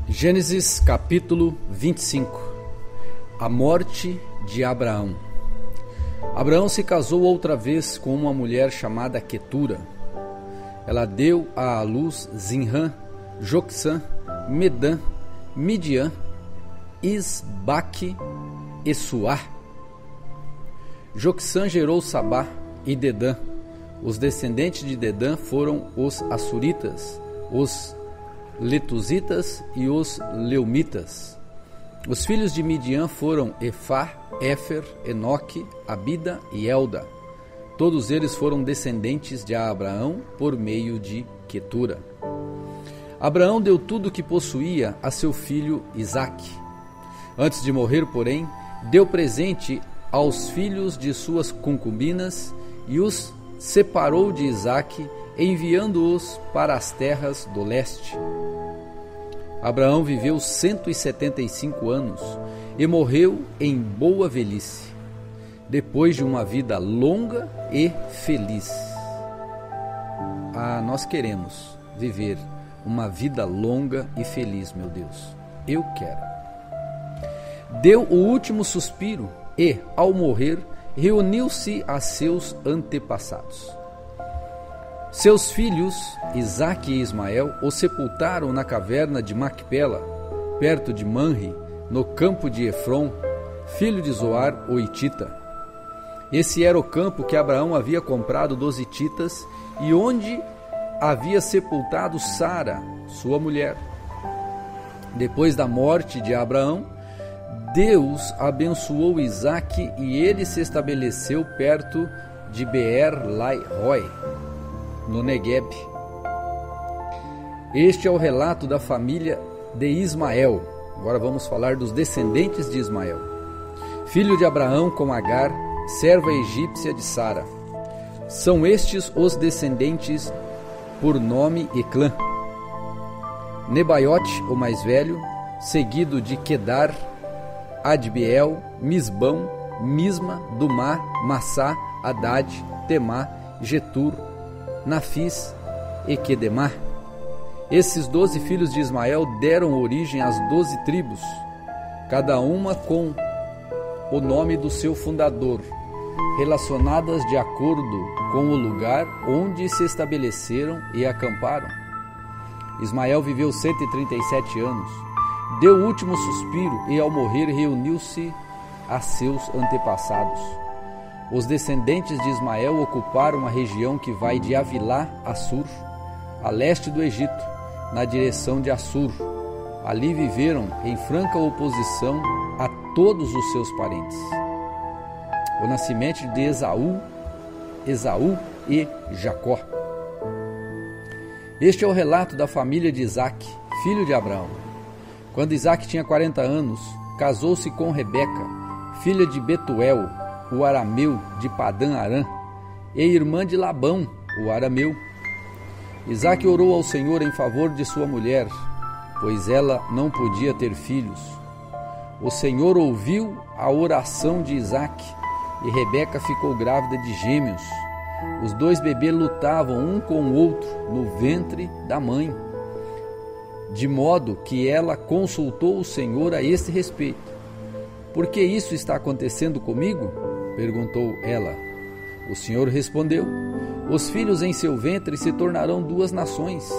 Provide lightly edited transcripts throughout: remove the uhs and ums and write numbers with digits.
Gênesis capítulo 25. A morte de Abraão. Abraão se casou outra vez com uma mulher chamada Quetura. Ela deu à luz Zinrã, Jocsã, Medã, Midian, Isbaque e Suá. Jocsã gerou Sabá e Dedã. Os descendentes de Dedã foram os Assuritas, os Letuzitas e os Leumitas. Os filhos de Midian foram Efá, Éfer, Enoque, Abida e Elda. Todos eles foram descendentes de Abraão por meio de Quetura. Abraão deu tudo o que possuía a seu filho Isaque. Antes de morrer, porém, deu presente aos filhos de suas concubinas e os separou de Isaque, enviando-os para as terras do leste. Abraão viveu 175 anos e morreu em boa velhice, depois de uma vida longa e feliz. Nós queremos viver uma vida longa e feliz, meu Deus. Eu quero. Deu o último suspiro e, ao morrer, reuniu-se a seus antepassados. Seus filhos, Isaque e Ismael, o sepultaram na caverna de Macpela, perto de Manre, no campo de Efron, filho de Zoar, o Hitita. Esse era o campo que Abraão havia comprado dos hititas e onde havia sepultado Sara, sua mulher. Depois da morte de Abraão, Deus abençoou Isaque e ele se estabeleceu perto de Beer-Lai-Roi, no Negueb. Este é o relato da família de Ismael. Agora vamos falar dos descendentes de Ismael. Filho de Abraão com Agar, serva egípcia de Sara. São estes os descendentes por nome e clã. Nebaiote, o mais velho, seguido de Quedar, Adbeel, Misbão, Misma, Dumá, Massá, Hadad, Temá, Getur, Nafis e Quedemá. Esses 12 filhos de Ismael deram origem às 12 tribos, cada uma com o nome do seu fundador, relacionadas de acordo com o lugar onde se estabeleceram e acamparam. Ismael viveu 137 anos, deu o último suspiro e, ao morrer, reuniu-se a seus antepassados. Os descendentes de Ismael ocuparam a região que vai de Avilá a Sur, a leste do Egito, na direção de Assur. Ali viveram em franca oposição a todos os seus parentes. O nascimento de Esaú e Jacó. Este é o relato da família de Isaque, filho de Abraão. Quando Isaque tinha 40 anos, casou-se com Rebeca, filha de Betuel, o arameu de Padã Arã, e irmã de Labão, o arameu. Isaque orou ao Senhor em favor de sua mulher, pois ela não podia ter filhos. O Senhor ouviu a oração de Isaque, e Rebeca ficou grávida de gêmeos. Os dois bebês lutavam um com o outro no ventre da mãe, de modo que ela consultou o Senhor a este respeito. Por que isso está acontecendo comigo? Perguntou ela. O Senhor respondeu: os filhos em seu ventre se tornarão duas nações.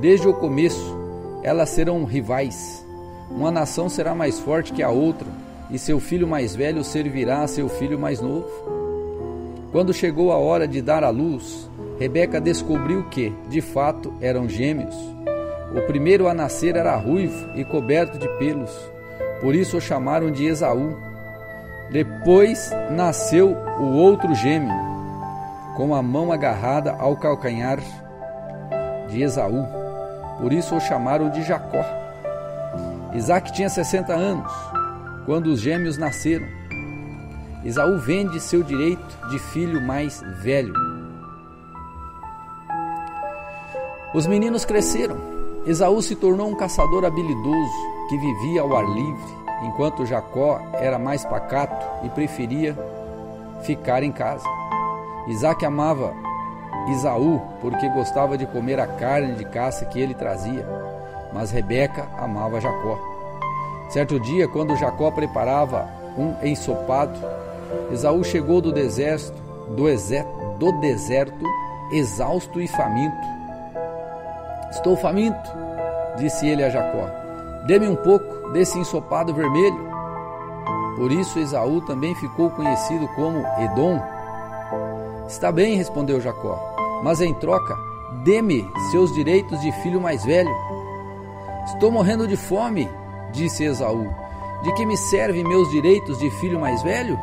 Desde o começo, elas serão rivais. Uma nação será mais forte que a outra, e seu filho mais velho servirá a seu filho mais novo. Quando chegou a hora de dar à luz, Rebeca descobriu que, de fato, eram gêmeos. O primeiro a nascer era ruivo e coberto de pelos, por isso o chamaram de Esaú. Depois nasceu o outro gêmeo, com a mão agarrada ao calcanhar de Esaú, por isso o chamaram de Jacó. Isaque tinha 60 anos, quando os gêmeos nasceram. Esaú vende seu direito de filho mais velho. Os meninos cresceram. Esaú se tornou um caçador habilidoso que vivia ao ar livre, enquanto Jacó era mais pacato e preferia ficar em casa. Isaque amava Esaú porque gostava de comer a carne de caça que ele trazia, mas Rebeca amava Jacó. Certo dia, quando Jacó preparava um ensopado, Esaú chegou do deserto, exausto e faminto. Estou faminto, disse ele a Jacó. Dê-me um pouco desse ensopado vermelho. Por isso Esaú também ficou conhecido como Edom. Está bem, respondeu Jacó, mas em troca, dê-me seus direitos de filho mais velho. Estou morrendo de fome, disse Esaú. De que me servem meus direitos de filho mais velho?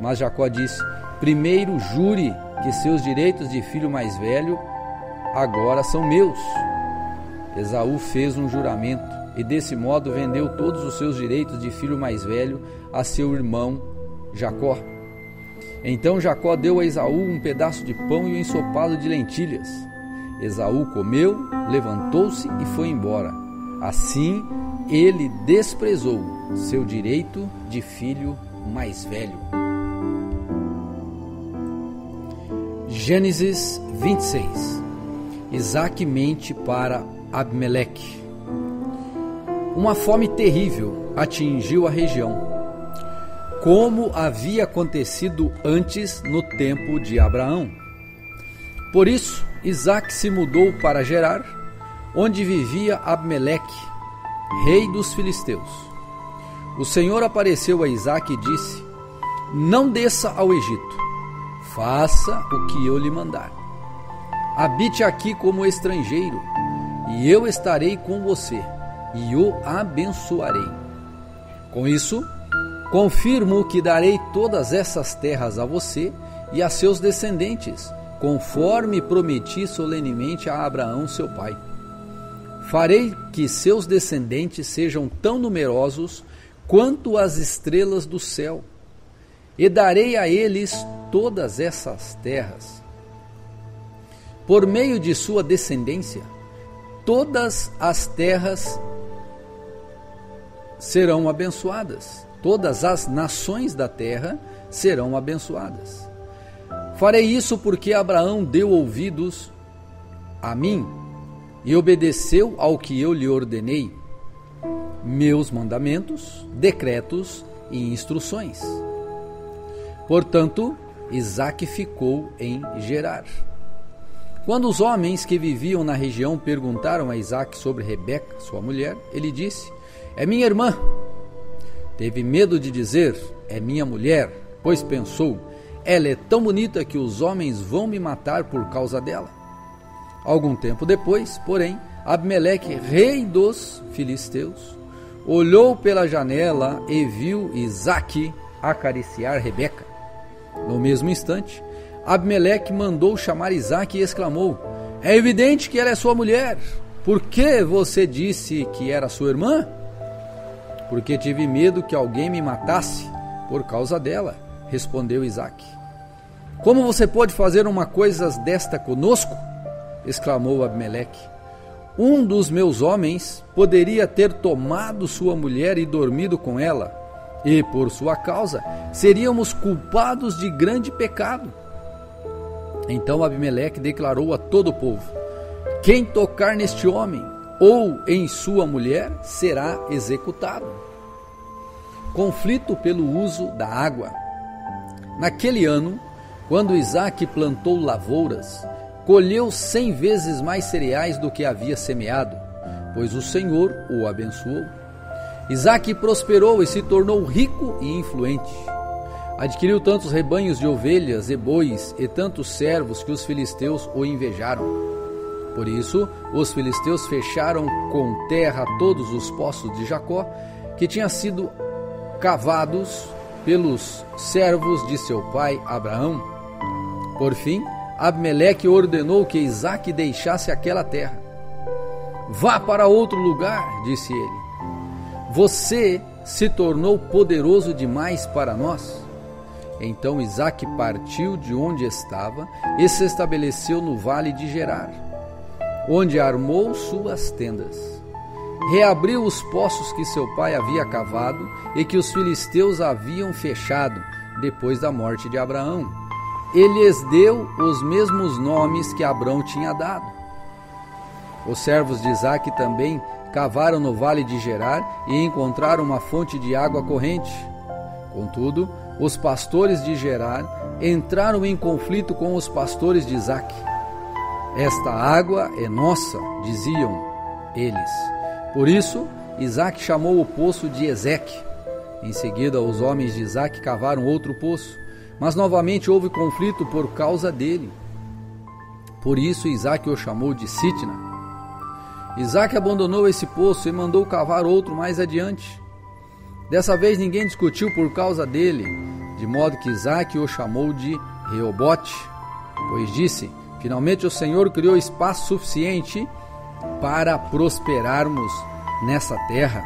Mas Jacó disse: primeiro jure que seus direitos de filho mais velho agora são meus. Esaú fez um juramento e desse modo vendeu todos os seus direitos de filho mais velho a seu irmão Jacó. Então Jacó deu a Esaú um pedaço de pão e um ensopado de lentilhas. Esaú comeu, levantou-se e foi embora. Assim ele desprezou seu direito de filho mais velho. Gênesis 26. Isaque mente para Abimeleque. Uma fome terrível atingiu a região, como havia acontecido antes no tempo de Abraão. Por isso, Isaque se mudou para Gerar, onde vivia Abimeleque, rei dos filisteus. O Senhor apareceu a Isaque e disse: não desça ao Egito, faça o que eu lhe mandar. Habite aqui como estrangeiro, e eu estarei com você, e o abençoarei. Com isso, confirmo que darei todas essas terras a você e a seus descendentes, conforme prometi solenemente a Abraão seu pai. Farei que seus descendentes sejam tão numerosos quanto as estrelas do céu, e darei a eles todas essas terras. Por meio de sua descendência, todas as terras serão abençoadas, todas as nações da terra serão abençoadas. Farei isso porque Abraão deu ouvidos a mim e obedeceu ao que eu lhe ordenei, meus mandamentos, decretos e instruções. Portanto, Isaque ficou em Gerar. Quando os homens que viviam na região perguntaram a Isaque sobre Rebeca, sua mulher, ele disse: é minha irmã. Teve medo de dizer: é minha mulher, pois pensou: ela é tão bonita que os homens vão me matar por causa dela. Algum tempo depois, porém, Abimeleque, rei dos filisteus, olhou pela janela e viu Isaque acariciar Rebeca. No mesmo instante, Abimeleque mandou chamar Isaque e exclamou: é evidente que ela é sua mulher. Por que você disse que era sua irmã? Porque tive medo que alguém me matasse por causa dela, respondeu Isaque. Como você pode fazer uma coisa desta conosco? Exclamou Abimeleque. Um dos meus homens poderia ter tomado sua mulher e dormido com ela, e por sua causa seríamos culpados de grande pecado. Então Abimeleque declarou a todo o povo: quem tocar neste homem ou em sua mulher será executado. Conflito pelo uso da água. Naquele ano, quando Isaque plantou lavouras, colheu 100 vezes mais cereais do que havia semeado, pois o Senhor o abençoou. Isaque prosperou e se tornou rico e influente. Adquiriu tantos rebanhos de ovelhas e bois e tantos servos que os filisteus o invejaram. Por isso, os filisteus fecharam com terra todos os poços de Jacó, que tinham sido cavados pelos servos de seu pai Abraão. Por fim, Abimeleque ordenou que Isaque deixasse aquela terra. Vá para outro lugar, disse ele. Você se tornou poderoso demais para nós. Então Isaque partiu de onde estava e se estabeleceu no vale de Gerar, onde armou suas tendas. Reabriu os poços que seu pai havia cavado e que os filisteus haviam fechado depois da morte de Abraão. Ele lhes deu os mesmos nomes que Abrão tinha dado. Os servos de Isaque também cavaram no vale de Gerar e encontraram uma fonte de água corrente. Contudo, os pastores de Gerar entraram em conflito com os pastores de Isaque. Esta água é nossa, diziam eles. Por isso, Isaque chamou o poço de Ezeque. Em seguida, os homens de Isaque cavaram outro poço, mas novamente houve conflito por causa dele. Por isso, Isaque o chamou de Sitna. Isaque abandonou esse poço e mandou cavar outro mais adiante. Dessa vez ninguém discutiu por causa dele, de modo que Isaque o chamou de Reobote, pois disse: finalmente o Senhor criou espaço suficiente para prosperarmos nessa terra.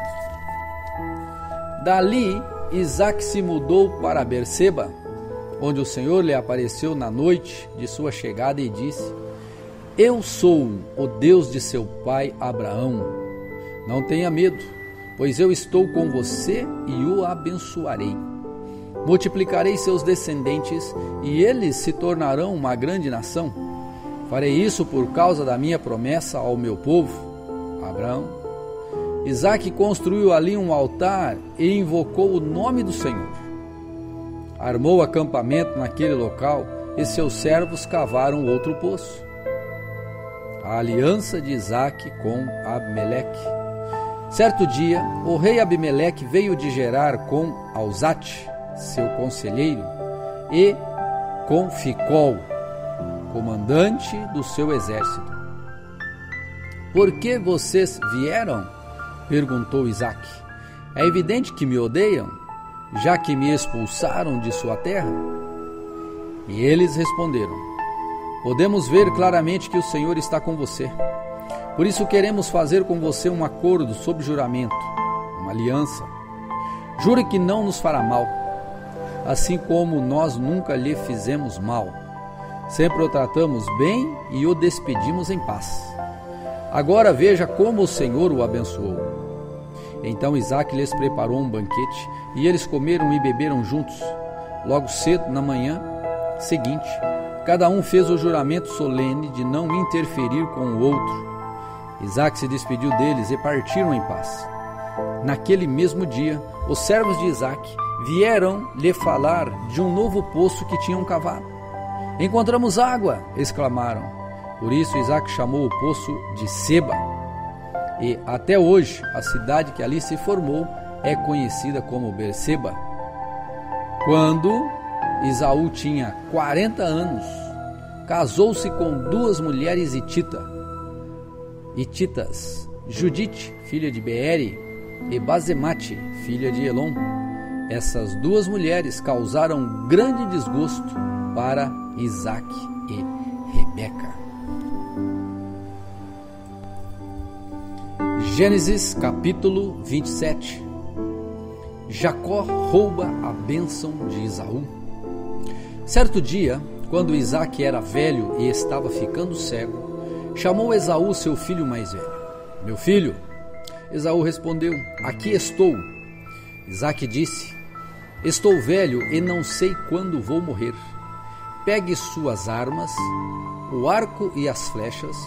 Dali, Isaque se mudou para Berseba, onde o Senhor lhe apareceu na noite de sua chegada e disse: eu sou o Deus de seu pai Abraão. Não tenha medo, pois eu estou com você e o abençoarei. Multiplicarei seus descendentes e eles se tornarão uma grande nação. Farei isso por causa da minha promessa ao meu povo, Abraão. Isaque construiu ali um altar e invocou o nome do Senhor. Armou acampamento naquele local e seus servos cavaram outro poço. A aliança de Isaque com Abimeleque. Certo dia, o rei Abimeleque veio de Gerar com Alzate, seu conselheiro, e com Ficol, comandante do seu exército. Por que vocês vieram? Perguntou Isaque. É evidente que me odeiam, já que me expulsaram de sua terra? E eles responderam: podemos ver claramente que o Senhor está com você. Por isso queremos fazer com você um acordo sob juramento, uma aliança. Jure que não nos fará mal, assim como nós nunca lhe fizemos mal. Sempre o tratamos bem e o despedimos em paz. Agora veja como o Senhor o abençoou. Então Isaque lhes preparou um banquete e eles comeram e beberam juntos. Logo cedo, na manhã seguinte, cada um fez o juramento solene de não interferir com o outro. Isaque se despediu deles e partiram em paz. Naquele mesmo dia, os servos de Isaque vieram lhe falar de um novo poço que tinham cavado. Encontramos água, exclamaram. Por isso Isaque chamou o poço de Seba. E até hoje, a cidade que ali se formou é conhecida como Berseba. Quando Esaú tinha 40 anos, casou-se com duas mulheres hititas, Judite, filha de Beeri, e Basemate, filha de Elon. Essas duas mulheres causaram grande desgosto para Isaque e Rebeca. Gênesis capítulo 27. Jacó rouba a bênção de Esaú. Certo dia, quando Isaque era velho e estava ficando cego, chamou Esaú, seu filho mais velho. Meu filho. Esaú respondeu: aqui estou. Isaque disse: estou velho e não sei quando vou morrer. Pegue suas armas, o arco e as flechas,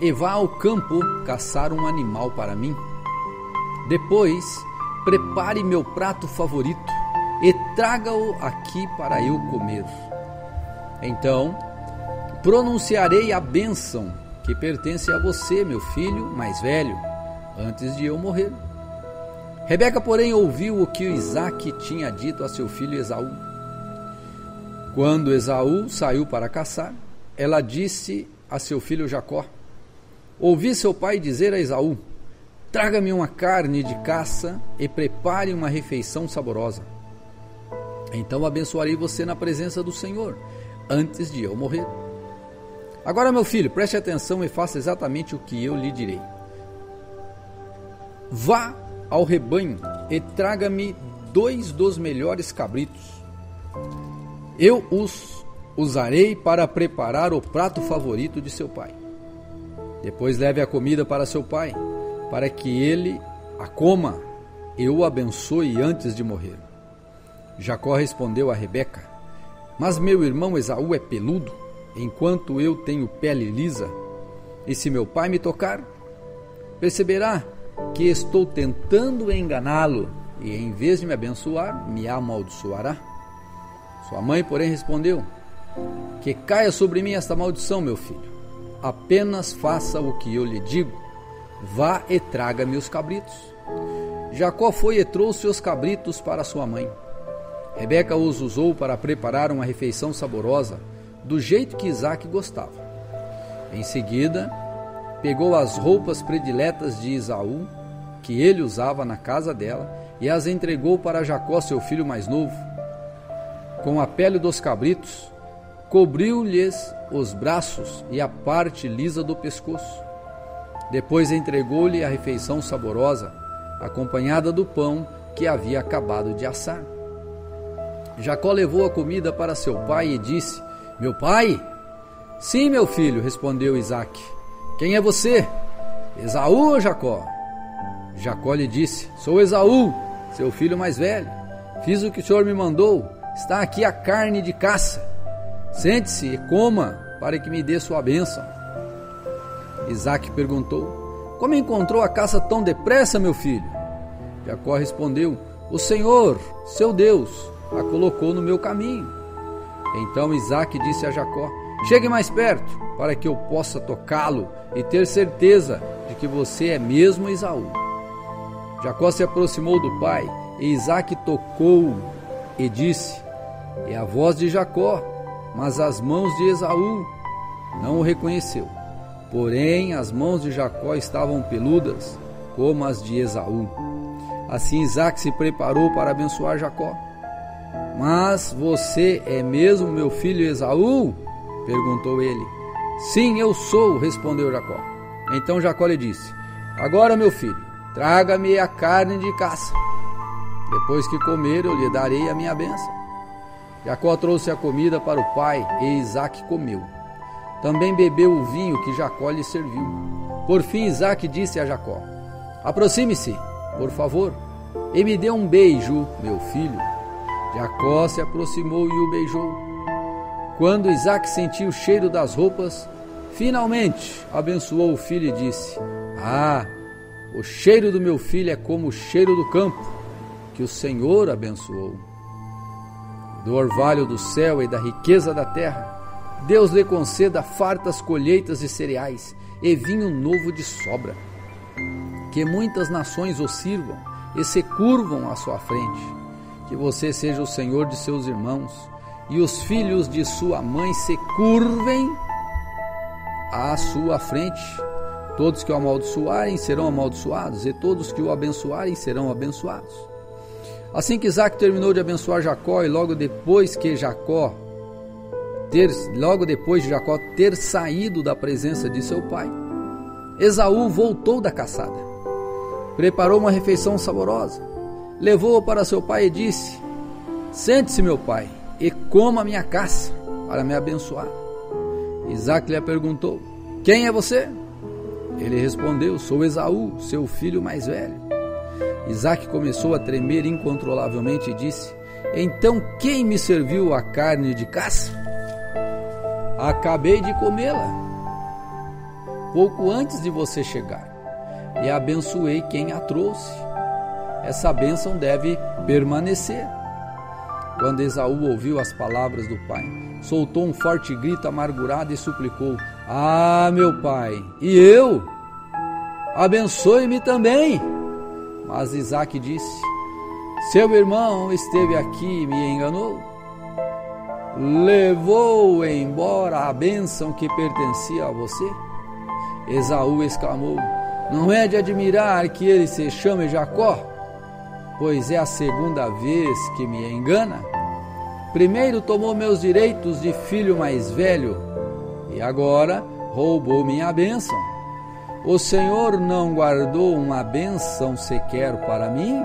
e vá ao campo caçar um animal para mim. Depois, prepare meu prato favorito e traga-o aqui para eu comer. Então, pronunciarei a bênção que pertence a você, meu filho mais velho, antes de eu morrer. Rebeca, porém, ouviu o que Isaque tinha dito a seu filho Esaú. Quando Esaú saiu para caçar, ela disse a seu filho Jacó: ouvi seu pai dizer a Esaú: traga-me uma carne de caça e prepare uma refeição saborosa. Então abençoarei você na presença do Senhor, antes de eu morrer. Agora, meu filho, preste atenção e faça exatamente o que eu lhe direi. Vá ao rebanho e traga-me 2 dos melhores cabritos. Eu os usarei para preparar o prato favorito de seu pai. Depois leve a comida para seu pai, para que ele a coma e o abençoe antes de morrer. Jacó respondeu a Rebeca: mas meu irmão Esaú é peludo, enquanto eu tenho pele lisa. E se meu pai me tocar, perceberá que estou tentando enganá-lo, e em vez de me abençoar, me amaldiçoará. Sua mãe, porém, respondeu: que caia sobre mim esta maldição, meu filho. Apenas faça o que eu lhe digo. Vá e traga-me os cabritos. Jacó foi e trouxe os cabritos para sua mãe. Rebeca os usou para preparar uma refeição saborosa, do jeito que Isaque gostava. Em seguida, pegou as roupas prediletas de Esaú, que ele usava na casa dela, e as entregou para Jacó, seu filho mais novo. Com a pele dos cabritos, cobriu-lhes os braços e a parte lisa do pescoço. Depois entregou-lhe a refeição saborosa, acompanhada do pão que havia acabado de assar. Jacó levou a comida para seu pai e disse: meu pai? Sim, meu filho, respondeu Isaque. Quem é você? Esaú ou Jacó? Jacó lhe disse: sou Esaú, seu filho mais velho. Fiz o que o senhor me mandou. Está aqui a carne de caça. Sente-se e coma, para que me dê sua bênção. Isaque perguntou: como encontrou a caça tão depressa, meu filho? Jacó respondeu: o Senhor, seu Deus, a colocou no meu caminho. Então Isaque disse a Jacó: chegue mais perto, para que eu possa tocá-lo e ter certeza de que você é mesmo Esaú. Jacó se aproximou do pai, e Isaque tocou-o e disse: é a voz de Jacó, mas as mãos de Esaú. Não o reconheceu. Porém, as mãos de Jacó estavam peludas, como as de Esaú. Assim Isaque se preparou para abençoar Jacó. Mas você é mesmo meu filho Esaú? Perguntou ele. Sim, eu sou, respondeu Jacó. Então Jacó lhe disse: agora, meu filho, traga-me a carne de caça. Depois que comer, eu lhe darei a minha bênção. Jacó trouxe a comida para o pai, e Isaque comeu. Também bebeu o vinho que Jacó lhe serviu. Por fim, Isaque disse a Jacó: aproxime-se, por favor, e me dê um beijo, meu filho. Jacó se aproximou e o beijou. Quando Isaque sentiu o cheiro das roupas, finalmente abençoou o filho e disse: ah, o cheiro do meu filho é como o cheiro do campo, que o Senhor abençoou. Do orvalho do céu e da riqueza da terra, Deus lhe conceda fartas colheitas de cereais e vinho novo de sobra. Que muitas nações o sirvam e se curvam à sua frente. Que você seja o Senhor de seus irmãos, e os filhos de sua mãe se curvem à sua frente. Todos que o amaldiçoarem serão amaldiçoados, e todos que o abençoarem serão abençoados. Assim que Isaque terminou de abençoar Jacó, e logo depois de Jacó ter saído da presença de seu pai, Esaú voltou da caçada. Preparou uma refeição saborosa, levou-o para seu pai e disse: sente-se, meu pai, e coma a minha caça, para me abençoar. Isaque lhe perguntou: quem é você? Ele respondeu: sou Esaú, seu filho mais velho. Isaque começou a tremer incontrolavelmente e disse: então quem me serviu a carne de caça? Acabei de comê-la pouco antes de você chegar, e abençoei quem a trouxe. Essa bênção deve permanecer. Quando Esaú ouviu as palavras do pai, soltou um forte grito amargurado e suplicou: ah, meu pai, e eu? Abençoe-me também. Mas Isaque disse: seu irmão esteve aqui e me enganou. Levou embora a bênção que pertencia a você. Esaú exclamou: não é de admirar que ele se chame Jacó, pois é a segunda vez que me engana. Primeiro tomou meus direitos de filho mais velho, e agora roubou minha bênção. O Senhor não guardou uma bênção sequer para mim?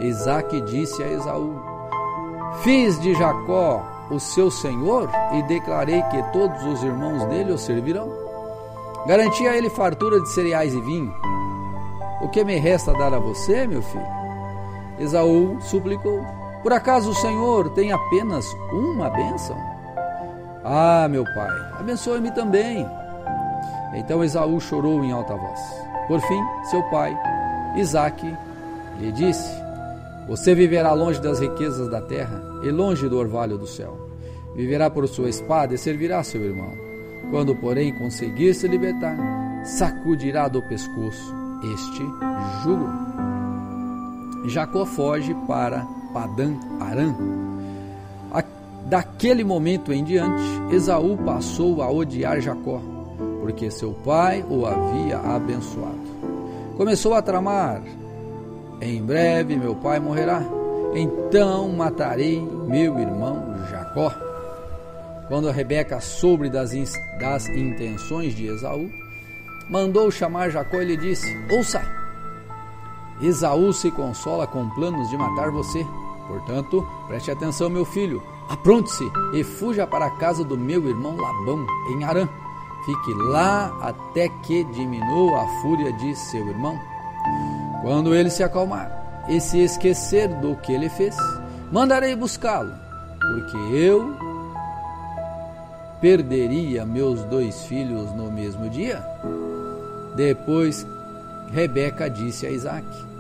Isaque disse a Esaú: fiz de Jacó o seu senhor e declarei que todos os irmãos dele o servirão. Garanti a ele fartura de cereais e vinho. O que me resta dar a você, meu filho? Esaú suplicou: por acaso o Senhor tem apenas uma bênção? Ah, meu pai, abençoe-me também. Então Esaú chorou em alta voz. Por fim, seu pai, Isaque, lhe disse: você viverá longe das riquezas da terra e longe do orvalho do céu. Viverá por sua espada e servirá seu irmão. Quando, porém, conseguir se libertar, sacudirá do pescoço este jugo. Jacó foge para Padã Arã. Daquele momento em diante, Esaú passou a odiar Jacó, porque seu pai o havia abençoado. Começou a tramar: em breve meu pai morrerá, então matarei meu irmão Jacó. Quando a Rebeca soube das intenções de Esaú, mandou chamar Jacó e lhe disse: ouça, Esaú se consola com planos de matar você. Portanto, preste atenção, meu filho, apronte-se e fuja para a casa do meu irmão Labão, em Harã. Fique lá até que diminua a fúria de seu irmão. Quando ele se acalmar e se esquecer do que ele fez, mandarei buscá-lo, porque eu perderia meus 2 filhos no mesmo dia. Depois Rebeca disse a Isaque: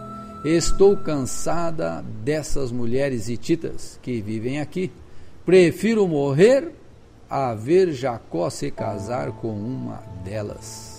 estou cansada dessas mulheres hititas que vivem aqui. Prefiro morrer a ver Jacó se casar com uma delas.